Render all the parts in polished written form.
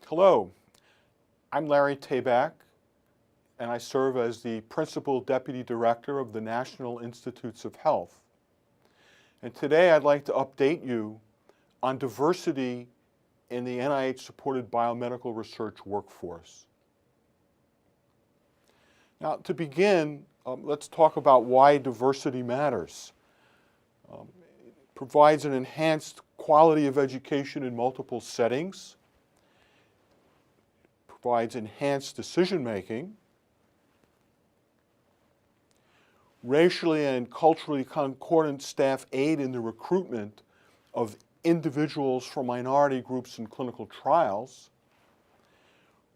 Hello, I'm Larry Tabak, and I serve as the Principal Deputy Director of the National Institutes of Health. And today I'd like to update you on diversity in the NIH-supported biomedical research workforce. Now, to begin, let's talk about why diversity matters. It provides an enhanced quality of education in multiple settings, provides enhanced decision-making, racially and culturally concordant staff aid in the recruitment of individuals from minority groups in clinical trials,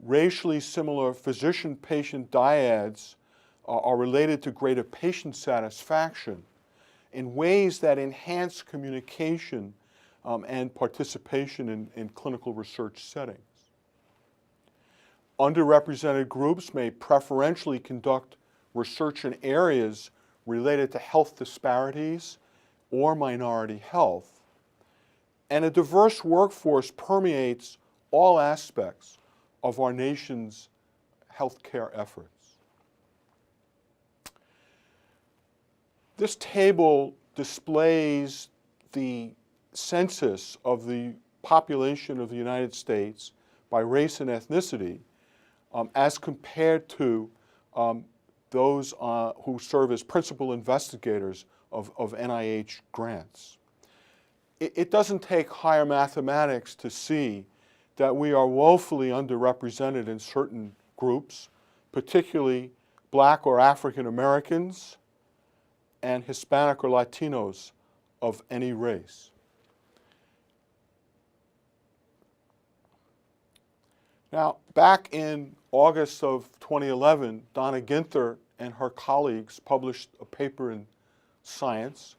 racially similar physician-patient dyads are related to greater patient satisfaction in ways that enhance communication and participation in clinical research settings. Underrepresented groups may preferentially conduct research in areas related to health disparities or minority health. And a diverse workforce permeates all aspects of our nation's healthcare efforts. This table displays the census of the population of the United States by race and ethnicity as compared to those who serve as principal investigators of NIH grants. It doesn't take higher mathematics to see that we are woefully underrepresented in certain groups, particularly Black or African Americans and Hispanic or Latinos of any race. Now, back in August of 2011, Donna Ginther and her colleagues published a paper in Science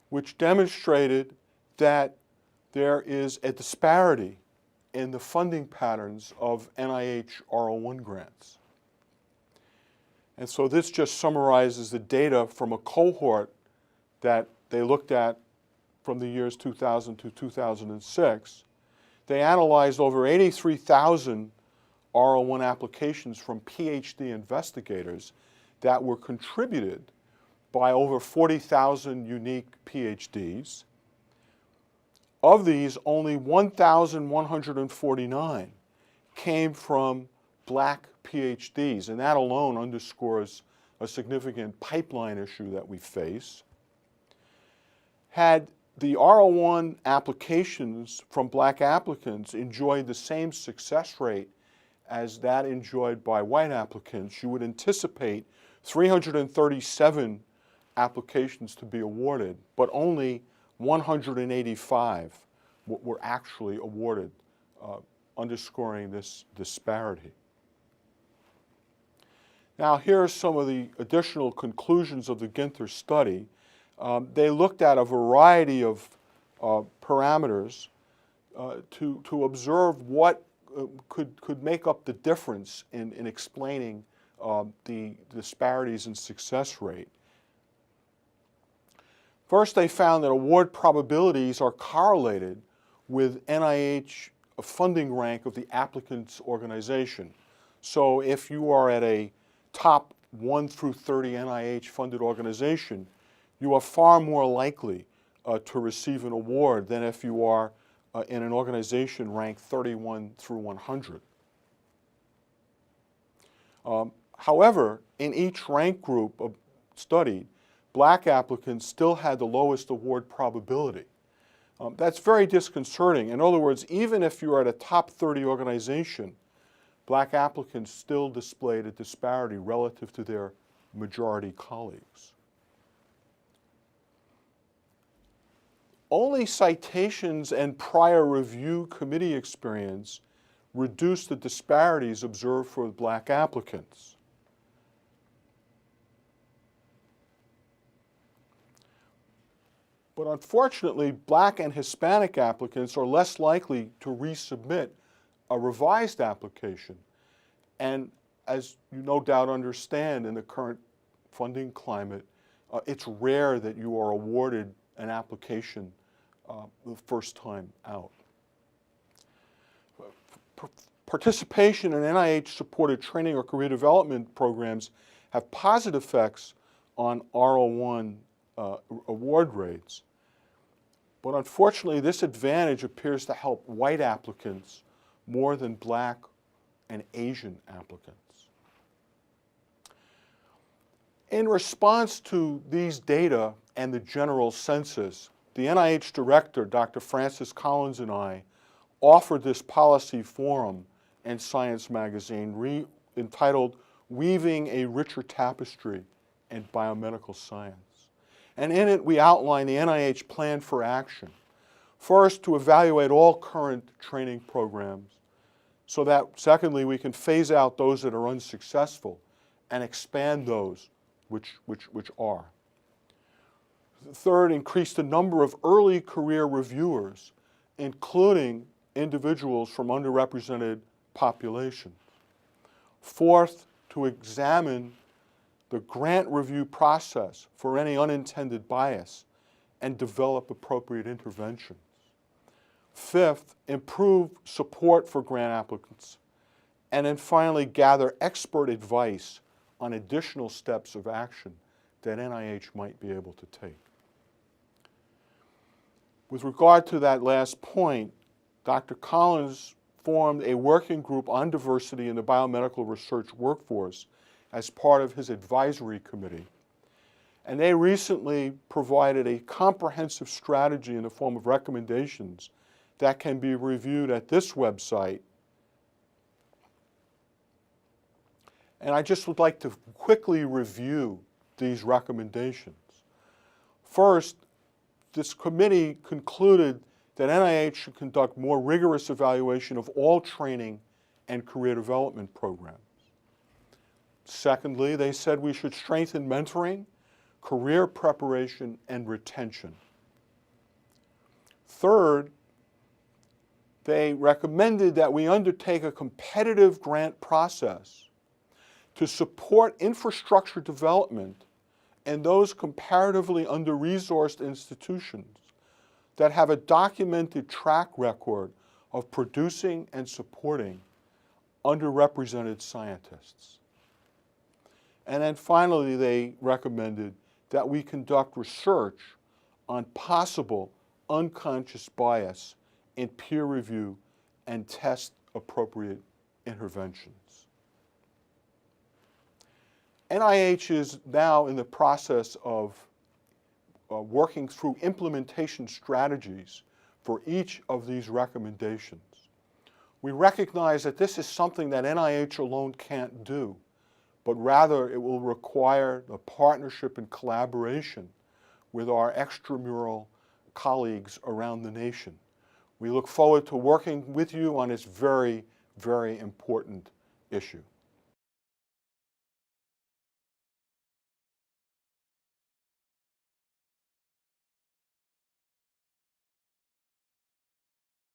which demonstrated that there is a disparity in the funding patterns of NIH R01 grants. And so this just summarizes the data from a cohort that they looked at from the years 2000 to 2006. They analyzed over 83,000 R01 applications from PhD investigators that were contributed by over 40,000 unique PhDs. Of these, only 1,149 came from Black PhDs, and that alone underscores a significant pipeline issue that we face. Had the R01 applications from Black applicants enjoyed the same success rate as that enjoyed by white applicants, you would anticipate 337 applications to be awarded, but only 185 were actually awarded, underscoring this disparity. Now, here are some of the additional conclusions of the Ginther study. They looked at a variety of parameters to observe what could make up the difference in explaining the disparities in success rate. First, they found that award probabilities are correlated with NIH funding rank of the applicant's organization. So if you are at a top 1 through 30 NIH-funded organization, you are far more likely to receive an award than if you are in an organization ranked 31 through 100. However, in each rank group studied, Black applicants still had the lowest award probability. That's very disconcerting. In other words, even if you are at a top 30 organization, Black applicants still displayed a disparity relative to their majority colleagues. Only citations and prior review committee experience reduced the disparities observed for Black applicants. But unfortunately, Black and Hispanic applicants are less likely to resubmit a revised application. And as you no doubt understand, in the current funding climate, it's rare that you are awarded an application the first time out. participation in NIH-supported training or career development programs have positive effects on R01 award rates. But unfortunately, this advantage appears to help white applicants more than black and Asian applicants. In response to these data and the general census, the NIH director, Dr. Francis Collins, and I offered this policy forum in Science magazine entitled Weaving a Richer Tapestry in Biomedical Science. And in it, we outline the NIH plan for action. First, to evaluate all current training programs, so that, secondly, we can phase out those that are unsuccessful and expand those which are. Third, increase the number of early career reviewers, including individuals from underrepresented populations. Fourth, to examine the grant review process for any unintended bias and develop appropriate interventions. Fifth, improve support for grant applicants. And then finally, gather expert advice on additional steps of action that NIH might be able to take. With regard to that last point, Dr. Collins formed a working group on diversity in the biomedical research workforce as part of his advisory committee. And they recently provided a comprehensive strategy in the form of recommendations that can be reviewed at this website. And I just would like to quickly review these recommendations. First, this committee concluded that NIH should conduct more rigorous evaluation of all training and career development programs. Secondly, they said we should strengthen mentoring, career preparation, and retention. Third, they recommended that we undertake a competitive grant process to support infrastructure development in those comparatively under-resourced institutions that have a documented track record of producing and supporting underrepresented scientists. And then finally, they recommended that we conduct research on possible unconscious bias in peer review and test appropriate interventions. NIH is now in the process of working through implementation strategies for each of these recommendations. We recognize that this is something that NIH alone can't do, but rather it will require the partnership and collaboration with our extramural colleagues around the nation. We look forward to working with you on this very, very important issue.